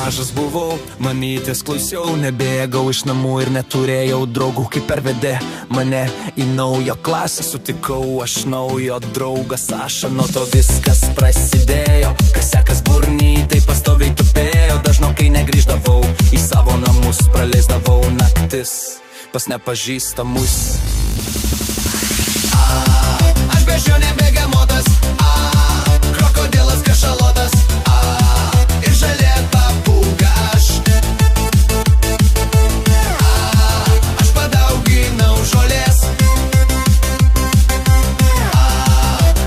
mažas buvau, mamytės klausiau, nebėgau iš namų ir neturėjau draugų. Kaip pervedė mane į naują klasę, sutikau aš naujo draugą Sašą. Nuo to viskas prasidėjo, kas sekas burny, tai pastoviai tupėjo. Dažnokai negrįždavau į savo namus, praleisdavau naktis pas nepažįstamus. Aš bežionė begemotas, krokodilas kašalotas, ir žalė papūga aš. Aš padauginau žolės.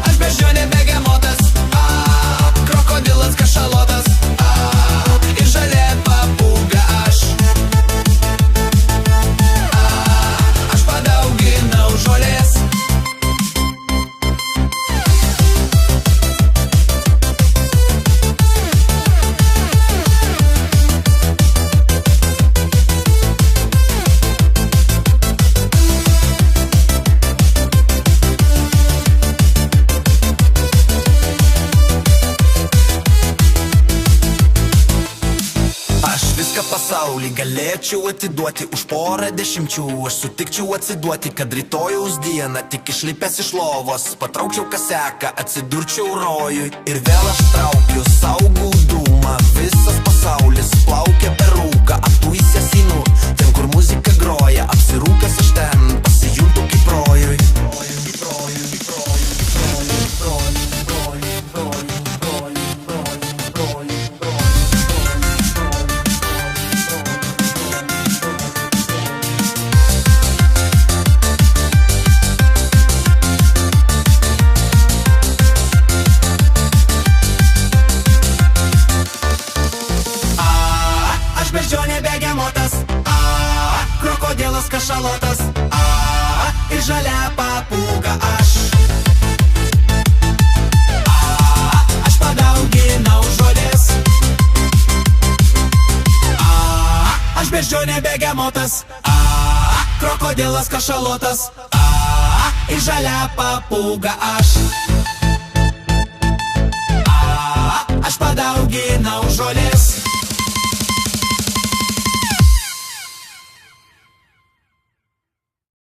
Aš bežionė begemotas, krokodilas kašalotas, ir žalė papūga aš. Aš padauginau žolės. Pasaulį galėčiau atiduoti už porą dešimčių. Aš sutikčiau atsiduoti, kad rytojaus dieną tik išlipęs iš lovos patraukčiau kaseką, atsidurčiau rojui. Ir vėl aš traukiu saugų dūmą. Visas pasaulis plaukia per rūką. Aptuisęs einu ten, kur muzika groja. Apsirūkęs aš ten pasijuntu kaip rojui. Beždžionė begemotas, krokodilas kašalotas, ir žalia papūga aš. Aš padauginau žolės. Aš beždžionė begemotas, krokodilas kašalotas, ir žalia papūga aš. Aš padauginau žolės.